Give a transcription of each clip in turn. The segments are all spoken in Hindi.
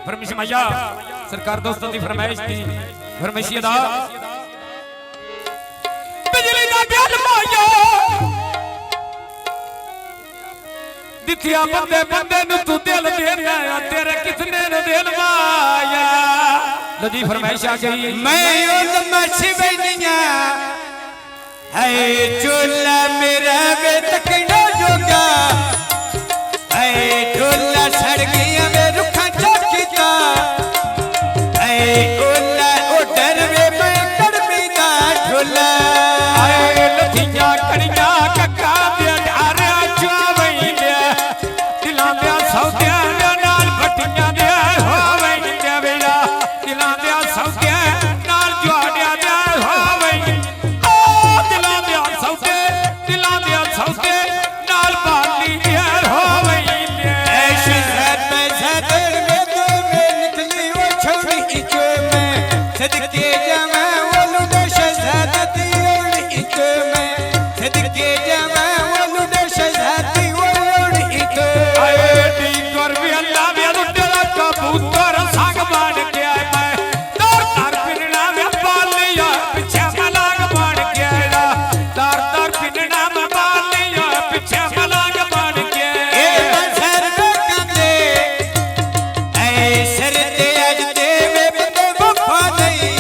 फरमाइश मैया सरकार दोस्तों की फरमाइश थी फरमाइशी अदा बिजली दा बिल माया दिथिया बंदे बंदे नु तू दिल देना तेरे कितने ने दिल माया लदी फरमाइश आ गई मैं उलमछ बैनिया है चूल्हा मेरा वे तकड़ा जोगा है चूल्हा सड़ गया वे रुखा चौकीता है उल्ला उडर वे मैं कड़मी दा झूला आए लथिया कड़िया कक्का दे डारे चावई दे दिलां दे सौदे नाल भटियां दे होवई दे वेला दिलां दे सौदे नाल जुआड़ियां दे होवई ओ दिलां दे सौदे नाल बाली दे होवई दे ऐश ज़ात ज़ातर में तो मैं निकली वो छोड़ी इचो में सदके जावा वो लुडो शहज़ादी ओढ़ इचो में सदके जावा वो लुडो शहज़ादी वो ओढ़ इचो आए दी कर भी अल्लाह वे लुटेरा कबूतर संग बन गया मैं दर दर पिनना में बालिया पीछे मलाग बन गया दर दर पिनना में बालिया पीछे मलाग बन गया ए बसर को कंदे ऐ सर ते अज दे वे बंदे वफा नहीं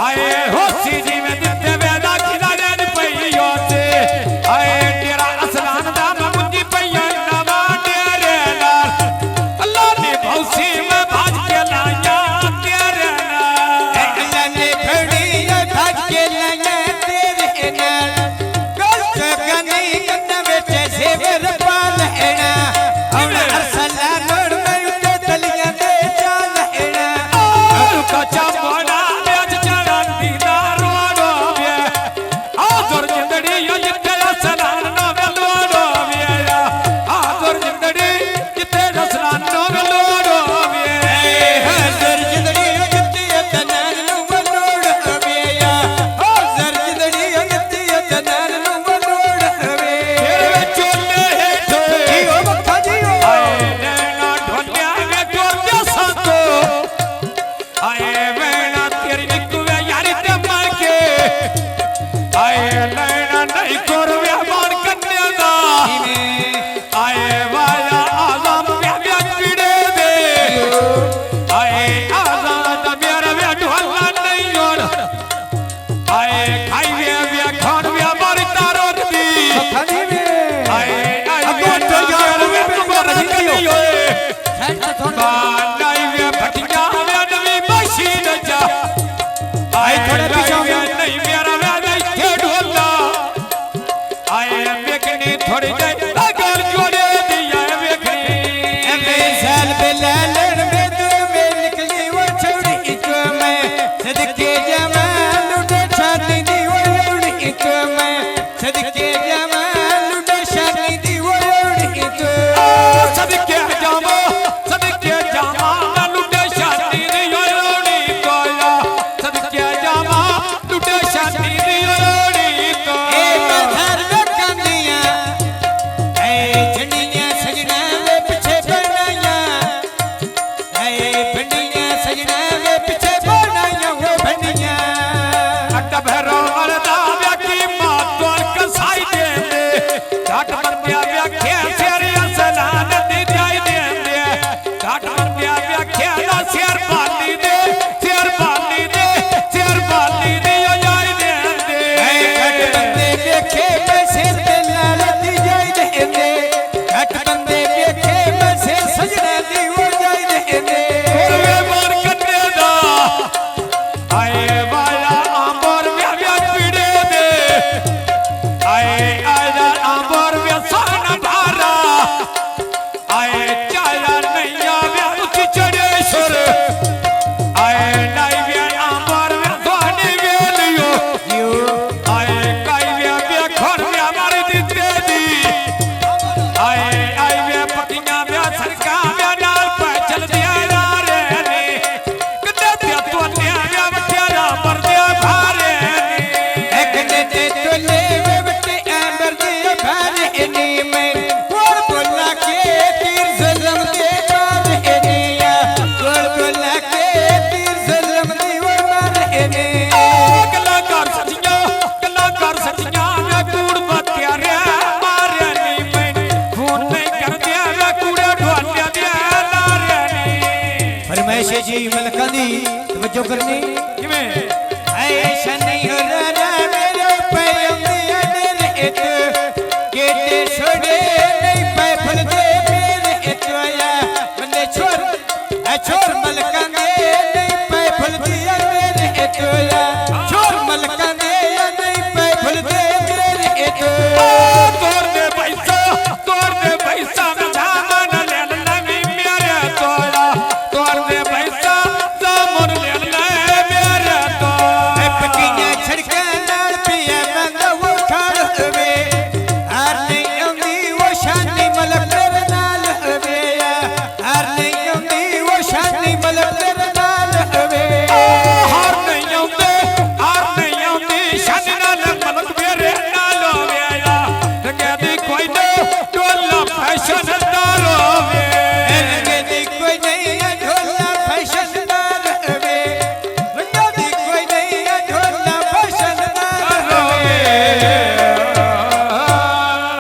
आए होसी जी में दिते वेदा खिला देन पईयो से आए तेरा असलान दा मुंजी पईया नवा तेरे नाल अल्लाह ने भौसी में भाज के लाया तेरे नाल अल्लाह ने फड़िया भाज के लाया तेरे नाल गल जगनी कन्न विच सेवर पाल हैना और अरसला नोड़ में उते तलियां दे चाल हैना कच्चा मोड़ा आज चढ़न दीदार वालो वे आदर जिंदड़ी जिते असलान नो वेलोड़ो वे आदर जिंदड़ी जिते असलान नो वेलोड़ो वे हजर जिंदड़ी जिते तनान नु बनोड़ हवेया हजर जिंदड़ी जिते तनान नु बनोड़ हवे तेरे चोले हेठो जीओ मक्खा जीओ आए नैना ढोलिया वे टोलिया संतो आए वेणा तेरी निकुवे यारी ते मार के आए नैना नहीं कोरवे मान कन्या दा आए वाया आज़म वे पीड़े दे आए आज़ाद मेरा वे ढोला नहीं और आए खाई वे खान वे मारी तारो दी खानी में आए वे ढोला वे तुम्हारा नहीं होए बानाई वे भटिया वे नवी मशीन जा आए थोड़ा पीछे हो गया। नहीं मेरा वे नहीं ढोला आए वेखनी थोड़ी दे गल जोड़े दिया वेखनी साल बेलालन में तू में निकली वो छोड़ी तो मैं सदके जमाल लुटे छाती दी वो उड़ी तो मैं सदके जमाल लुटे छाती दी वो उड़ी तो सदके जामा ना लुटे शादी दी ओड़ी कोया सदके जामा लुटे शादी दी ओड़ी को ए मधर लकंदियां ए झंडियां सजना वे पीछे बनाया ए बंडियां सजना वे पीछे बनाया वो बंडियां अट भरो मरदा व्याकी मां तोर कसाई दे दे घाट बंदिया व्याखे सेरी असलान दी जाई दे दे घाट बंदिया व्याखे ना शेर बाली दे शेर बाली दे शेर बाली दी ओ जाई दे दे घट बंदे देखे मैं सिर ते लालती जाई दे दे घट बंदे देखे मैं सिर सजना दी वो जाई दे दे कोरवे मार कन्ने दा आए वाला आंबर व्या पीड़े दे आए आया आंबर व्या सान धारा आए चाया नैया व्या उच्च चढ़े सुर आए नाई व्या आंबर व्या ध्वनि वेलियो आए काई व्या खोर व्या मारी दिते दी आए व्या पतियां व्या सरका व्या नाल पे चल दिया रे ने कदे ते तो ने व्या बठेरा मर दिया भारे एक ने ते तोले वे बटे अंबर दे भारे नी मैं कोड़ बोला के तीर सलम दे मार एनिया कोड़ बोला के तीर सलम दे वो मार एने कलाकार सचिया वे कूड़ बतिया रे मारे नी मैं फोन नहीं कर दिया वे कूड़े ढोलिया दिया लारे नी फरमाइश जी मलकानी तवज्जो करनी